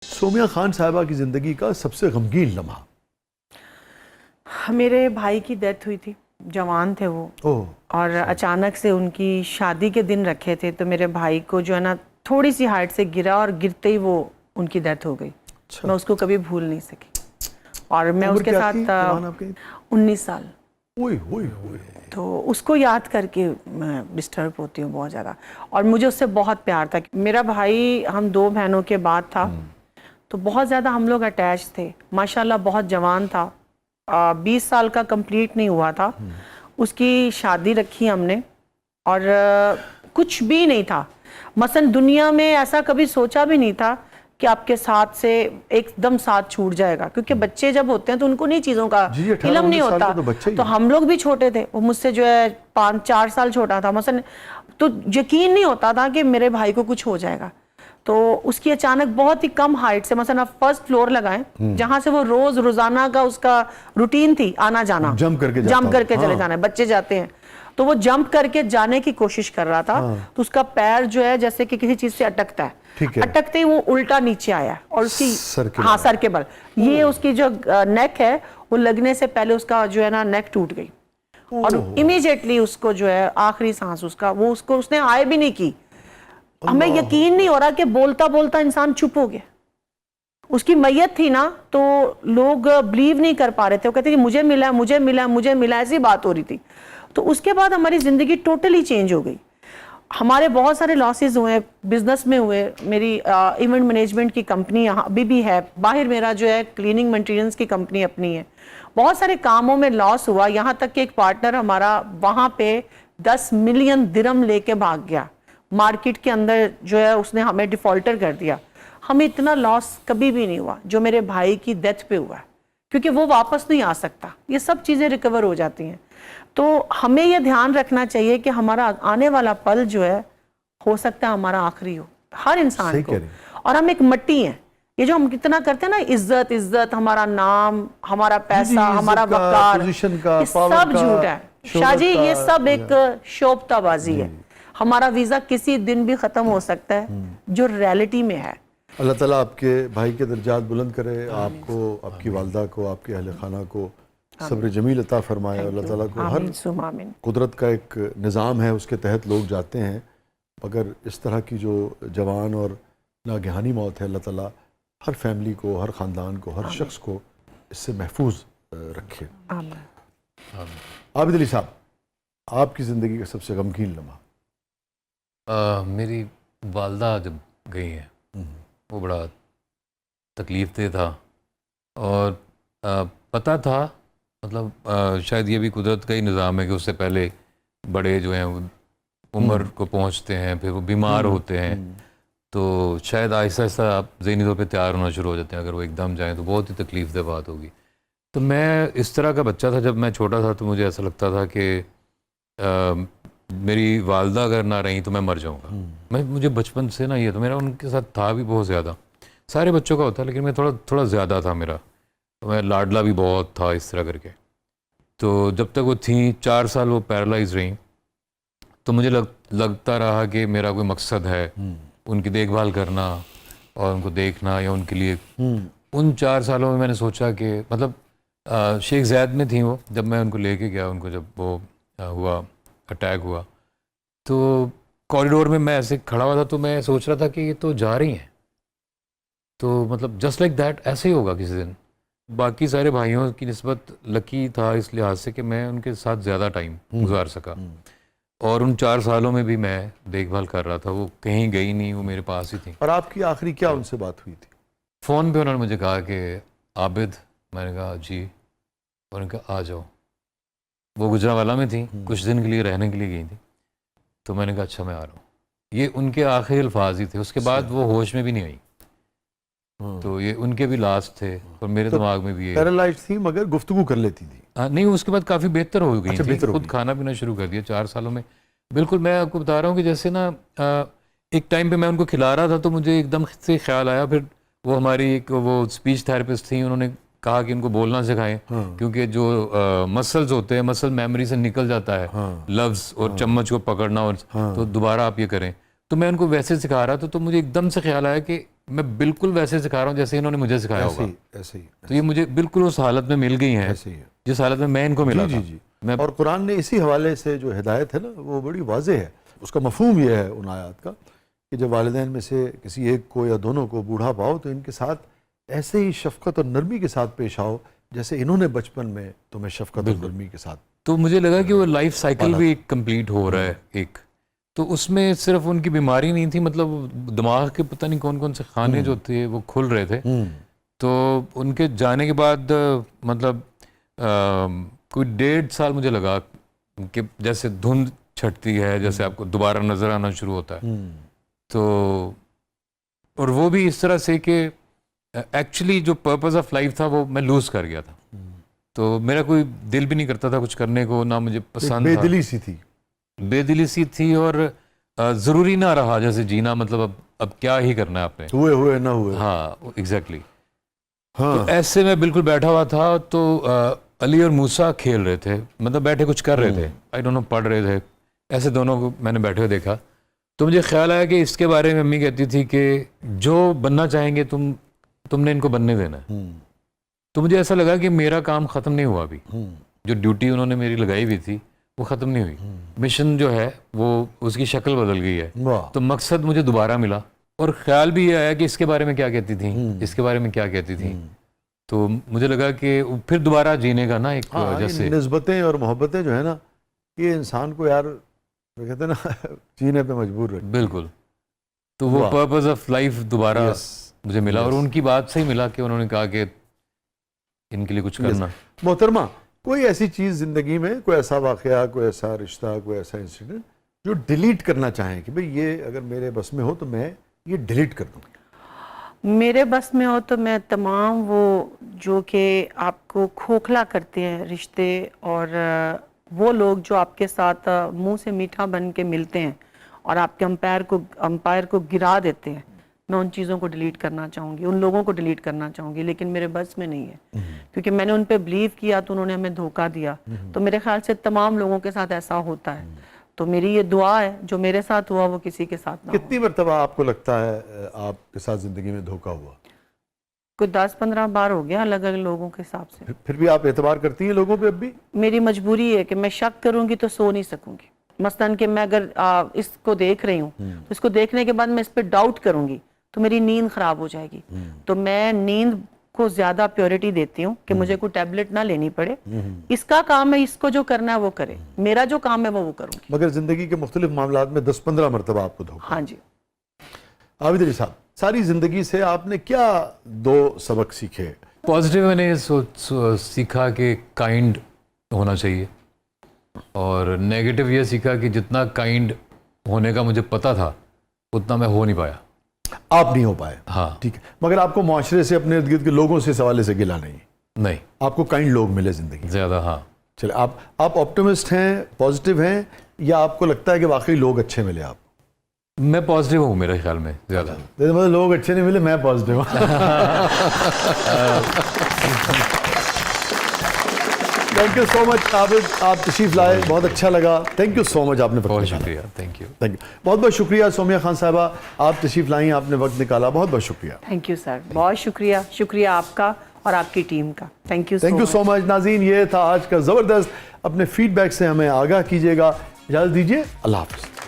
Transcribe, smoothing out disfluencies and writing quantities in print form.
سومیہ خان صاحبہ کی زندگی کا سب سے غمگین لمحہ؟ میرے بھائی کی ڈیتھ ہوئی تھی، جوان تھے وہ، اور اچانک سے ان کی شادی کے دن رکھے تھے تو میرے بھائی کو جو ہے نا تھوڑی سی ہائٹ سے گرا اور گرتے ہی وہ ان کی ڈیتھ ہو گئی۔ میں اس کو کبھی بھول نہیں سکی، اور میں اس کے ساتھ 19 سال، تو اس کو یاد کر کے میں ڈسٹرب ہوتی ہوں بہت زیادہ، اور مجھے اس سے بہت پیار تھا۔ میرا بھائی ہم 2 بہنوں کے بعد تھا، تو بہت زیادہ ہم لوگ اٹیچ تھے۔ ماشاءاللہ بہت جوان تھا، 20 سال کا کمپلیٹ نہیں ہوا تھا، اس کی شادی رکھی ہم نے، اور کچھ بھی نہیں تھا۔ مثلا دنیا میں ایسا کبھی سوچا بھی نہیں تھا کہ آپ کے ساتھ سے ایک دم ساتھ چھوٹ جائے گا، کیونکہ بچے جب ہوتے ہیں تو ان کو نہیں چیزوں کا علم نہیں ہوتا، تو ہم لوگ بھی چھوٹے تھے، وہ مجھ سے جو ہے 5-4 سال چھوٹا تھا مثلا، تو یقین نہیں ہوتا تھا کہ میرے بھائی کو کچھ ہو جائے گا۔ تو اس کی اچانک بہت ہی کم ہائٹ سے، مثلا آپ فرسٹ فلور لگائیں جہاں سے وہ روزانہ کا اس کا روٹین تھی آنا جانا، جمپ کر کے چلے جانا ہے، بچے جاتے ہیں تو وہ جمپ کر کے جانے کی کوشش کر رہا تھا، تو اس کا پیر جو ہے جیسے کہ کسی چیز سے اٹکتا ہے، اٹکتے ہی وہ الٹا نیچے آیا، اور اس کی سر کے بل یہ اس کی جو نیک ہے وہ لگنے سے پہلے اس کا جو ہے نا نیک ٹوٹ گئی، اور امیجیٹلی اس کو جو ہے آخری سانس اس کا وہ اس نے آئے بھی نہیں کی۔ ہمیں یقین نہیں ہو رہا کہ بولتا بولتا انسان چپ ہو گیا۔ اس کی میت تھی نا تو لوگ بلیو نہیں کر پا رہے تھے، وہ کہتے کہ مجھے ملا مجھے ملا مجھے ملا، ایسی بات ہو رہی تھی۔ تو اس کے بعد ہماری زندگی ٹوٹلی چینج ہو گئی، ہمارے بہت سارے لاسز ہوئے، بزنس میں ہوئے۔ میری ایونٹ مینجمنٹ کی کمپنی یہاں ابھی بھی ہے، باہر میرا جو ہے کلیننگ مٹیریلز کی کمپنی اپنی ہے، بہت سارے کاموں میں لاس ہوا، یہاں تک کہ ایک پارٹنر ہمارا وہاں پہ 10 ملین درہم لے کے بھاگ گیا مارکیٹ کے اندر، جو ہے اس نے ہمیں ڈیفالٹر کر دیا۔ ہمیں اتنا لاس کبھی بھی نہیں ہوا جو میرے بھائی کی ڈیتھ پہ ہوا ہے، کیونکہ وہ واپس نہیں آ سکتا، یہ سب چیزیں ریکور ہو جاتی ہیں۔ تو ہمیں یہ دھیان رکھنا چاہیے کہ ہمارا آنے والا پل جو ہے ہو سکتا ہے ہمارا آخری ہو، ہر انسان کو، اور ہم ایک مٹی ہیں، یہ جو ہم کتنا کرتے ہیں نا عزت، ہمارا نام، ہمارا پیسہ، ہمارا وقار، یہ سب جھوٹ ہے شاہ جی، یہ سب ایک شوفتہ بازی ہے۔ ہمارا ویزا کسی دن بھی ختم ہو سکتا ہے جو ریالٹی میں ہے۔ اللہ تعالیٰ آپ کے بھائی کے درجات بلند کرے، آپ کو، آپ کی والدہ کو، آپ کے اہل خانہ کو صبر جمیل عطا فرمائے۔ اللہ تعالیٰ کو ہر قدرت کا ایک نظام ہے، اس کے تحت لوگ جاتے ہیں، مگر اس طرح کی جو جوان اور ناگہانی موت ہے، اللہ تعالیٰ ہر فیملی کو، ہر خاندان کو، ہر شخص کو اس سے محفوظ رکھے۔ عابد علی صاحب، آپ کی زندگی کا سب سے غمگین لمحہ؟ میری والدہ جب گئی ہیں وہ بڑا تکلیف دہ تھا، اور پتہ تھا، مطلب شاید یہ بھی قدرت کا ہی نظام ہے کہ اس سے پہلے بڑے جو ہیں وہ عمر کو پہنچتے ہیں، پھر وہ بیمار ہوتے ہیں، تو شاید آہستہ آہستہ آپ ذہنی طور پہ تیار ہونا شروع ہو جاتے ہیں، اگر وہ ایک دم جائیں تو بہت ہی تکلیف دہ بات ہوگی۔ تو میں اس طرح کا بچہ تھا، جب میں چھوٹا تھا تو مجھے ایسا لگتا تھا کہ میری والدہ اگر نہ رہیں تو میں مر جاؤں گا۔ مجھے بچپن سے نا یہ تو میرا ان کے ساتھ تھا بھی بہت زیادہ، سارے بچوں کا ہوتا ہے لیکن میں تھوڑا زیادہ تھا میرا، میں لاڈلا بھی بہت تھا اس طرح کر کے۔ تو جب تک وہ تھیں 4 سال وہ پیرالائز رہیں، تو مجھے لگتا رہا کہ میرا کوئی مقصد ہے ان کی دیکھ بھال کرنا اور ان کو دیکھنا، یا ان کے لیے ان 4 سالوں میں میں نے سوچا کہ مطلب شیخ زید میں تھیں وہ، جب میں ان کو لے کے گیا، ان کو جب وہ ہوا اٹیک ہوا، تو کوریڈور میں میں ایسے کھڑا ہوا تھا، تو میں سوچ رہا تھا کہ یہ تو جا رہی ہیں، تو مطلب جسٹ لائک دیٹ ایسے ہی ہوگا کسی دن۔ باقی سارے بھائیوں کی نسبت لکی تھا اس لحاظ سے کہ میں ان کے ساتھ زیادہ ٹائم گزار سکا، اور ان 4 سالوں میں بھی میں دیکھ بھال کر رہا تھا، وہ کہیں گئی نہیں، وہ میرے پاس ہی تھیں۔ اور آپ کی آخری کیا ان سے بات ہوئی تھی؟ فون پہ انہوں نے مجھے کہا کہ عابد، میں نے کہا جی، انہوں نے کہا آ جاؤ۔ وہ گجرانوالہ میں تھیں، کچھ دن کے لیے رہنے کے لیے گئی تھیں، تو میں نے کہا اچھا میں آ رہا ہوں۔ یہ ان کے آخری الفاظ ہی تھے، اس کے بعد وہ ہوش میں بھی نہیں آئی، تو یہ ان کے بھی لاسٹ تھے، اور میرے دماغ میں بھی یہ پیرالائز تھی مگر گفتگو کر لیتی تھی؟ نہیں، اس کے بعد کافی بہتر ہو گئی تھی، خود کھانا پینا شروع کر دیا 4 سالوں میں۔ بالکل، میں آپ کو بتا رہا ہوں کہ جیسے نا ایک ٹائم پہ میں ان کو کھلا رہا تھا تو مجھے ایک دم سے خیال آیا، پھر وہ ہماری ایک وہ اسپیچ تھراپسٹ تھیں، انہوں نے کہا کہ ان کو بولنا سکھائیں، کیونکہ جو مسلز ہوتے ہیں، مسل میموری سے نکل جاتا ہے لفظ اور چمچ کو پکڑنا، اور تو دوبارہ آپ یہ کریں۔ تو میں ان کو ویسے سکھا رہا تھا، تو مجھے ایک دم سے خیال آیا کہ میں بالکل ویسے سکھا رہا ہوں جیسے انہوں نے مجھے سکھایا ہوگا. ایسے ہی تو یہ مجھے بالکل اس حالت میں مل گئی ہیں ایسے ہی. جس حالت میں ان کو ملا تھا. میں اور قرآن نے اسی حوالے سے جو ہدایت ہے نا وہ بڑی واضح ہے. اس کا مفہوم یہ ہے ان آیات کا کہ جب والدین میں سے کسی ایک کو یا دونوں کو بوڑھا پاؤ تو ان کے ساتھ ایسے ہی شفقت اور نرمی کے ساتھ پیش آؤ جیسے انہوں نے بچپن میں تمہیں شفقت اور نرمی کے ساتھ. تو مجھے لگا کہ وہ لائف سائیکل بھی کمپلیٹ ہو رہا ہے ایک. تو اس میں صرف ان کی بیماری نہیں تھی, مطلب دماغ کے پتہ نہیں کون کون سے خانے جو تھے وہ کھل رہے تھے. تو ان کے جانے کے بعد مطلب کوئی 1.5 سال مجھے لگا کہ جیسے دھند چھٹتی ہے, جیسے آپ کو دوبارہ نظر آنا شروع ہوتا ہے. تو اور وہ بھی اس طرح سے کہ ایکچولی جو پرپز آف لائف تھا وہ میں لوز کر گیا تھا. تو میرا کوئی دل بھی نہیں کرتا تھا کچھ کرنے کو, نہ مجھے پسند بے دلی سی تھی. بے دلی سی تھی اور ضروری نہ رہا جیسے جینا, مطلب اب کیا ہی کرنا ہے آپ نے, ہوئے نہ ہوئے. ہاں ایگزیکٹلی. تو ایسے میں بالکل بیٹھا ہوا تھا تو علی اور موسیٰ کھیل رہے تھے, مطلب بیٹھے کچھ کر رہے تھے, آئی ڈونٹ نو پڑھ رہے تھے. ایسے دونوں کو میں نے بیٹھے ہوئے دیکھا تو مجھے خیال آیا کہ اس کے بارے میں امی کہتی تھی کہ جو بننا چاہیں گے تم نے ان کو بننے دینا ہے. تو مجھے ایسا لگا کہ میرا کام ختم نہیں ہوا ابھی, جو ڈیوٹی انہوں نے میری لگائی ہوئی تھی وہ ختم نہیں ہوئی. مشن جو ہے وہ اس کی شکل بدل گئی ہے. تو مقصد مجھے دوبارہ ملا اور خیال بھی یہ آیا کہ اس کے بارے میں کیا کہتی تھیں, اس کے بارے میں کیا کہتی تھیں. تو مجھے لگا کہ پھر دوبارہ جینے کا نا ایک جیسے نسبتیں اور محبتیں جو ہے نا یہ انسان کو یار کہتے ہیں نا جینے پہ مجبور رکھتی. بالکل. تو وہ پرپز آف لائف دوبارہ مجھے ملا اور ان کی بات سے ہی ملا کہ انہوں نے کہا کہ ان کے لیے کچھ کرنا. محترمہ, کوئی ایسی چیز زندگی میں, کوئی ایسا واقعہ, کوئی ایسا رشتہ, کوئی ایسا انسیڈنٹ جو ڈیلیٹ کرنا چاہیں کہ بھئی یہ اگر میرے بس میں ہو تو میں یہ ڈیلیٹ کر دوں؟ میرے بس میں ہو تو میں تمام وہ جو کہ آپ کو کھوکھلا کرتے ہیں رشتے اور وہ لوگ جو آپ کے ساتھ منہ سے میٹھا بن کے ملتے ہیں اور آپ کے امپائر کو گرا دیتے ہیں, میں ان چیزوں کو ڈیلیٹ کرنا چاہوں گی, ان لوگوں کو ڈیلیٹ کرنا چاہوں گی, لیکن میرے بس میں نہیں ہے کیونکہ میں نے ان پہ بلیو کیا تو انہوں نے ہمیں دھوکہ دیا. تو میرے خیال سے تمام لوگوں کے ساتھ ایسا ہوتا ہے. تو میری یہ دعا ہے جو میرے ساتھ ہوا وہ کسی کے ساتھ نہ ہو. کتنی مرتبہ آپ کو لگتا ہے آپ کے ساتھ زندگی میں دھوکہ ہوا؟ کوئی 10-15 بار ہو گیا الگ الگ لوگوں کے حساب سے. پھر بھی آپ اعتبار کرتی ہیں لوگوں پہ اب بھی؟ میری مجبوری ہے کہ میں شک کروں گی تو سو نہیں سکوں گی. مثلاً کہ میں اگر اس کو دیکھ رہی ہوں تو اس کو دیکھنے کے بعد میں اس پہ ڈاؤٹ کروں گی تو میری نیند خراب ہو جائے گی. تو میں نیند کو زیادہ پیورٹی دیتی ہوں کہ مجھے کوئی ٹیبلٹ نہ لینی پڑے. اس کا کام ہے, اس کو جو کرنا ہے وہ کرے, میرا جو کام ہے وہ کروں گی. مگر زندگی کے مختلف معاملات میں 10-15 مرتبہ آپ کو دھوکہ. ہاں جی. عابد علی صاحب, ساری زندگی سے آپ نے کیا 2 سبق سیکھے؟ پازیٹیو میں نے سیکھا کہ کائنڈ ہونا چاہیے, اور نیگیٹو یہ سیکھا کہ جتنا کائنڈ ہونے کا مجھے پتا تھا اتنا میں ہو نہیں پایا. آپ نہیں ہو پائے. ہاں ٹھیک ہے, مگر آپ کو معاشرے سے, اپنے ارد گرد کے لوگوں سے اس حوالے سے گلا نہیں؟ نہیں, آپ کو کائنڈ لوگ ملے زندگی زیادہ. ہاں چلے, آپ آپٹیمسٹ ہیں, پازیٹیو ہیں, یا آپ کو لگتا ہے کہ واقعی لوگ اچھے ملے آپ؟ میں پازیٹیو ہوں میرے خیال میں زیادہ. مطلب لوگ اچھے نہیں ملے, میں پازیٹیو ہوں. تھینک یو سو مچ عابد, آپ تشریف لائے, بہت اچھا لگا. تھینک یو سو مچ, آپ نے بہت شکریہ. Thank you. بہت بہت شکریہ سومیہ خان صاحبہ, آپ تشریف لائیں, آپ نے وقت نکالا, بہت بہت شکریہ. تھینک یو سر, بہت شکریہ. شکریہ آپ کا اور آپ کی ٹیم کا. تھینک یو سو مچ. ناظرین, یہ تھا آج کا زبردست. اپنے فیڈ بیک سے ہمیں آگاہ کیجیے گا. اجازت دیجیے, اللہ حافظ.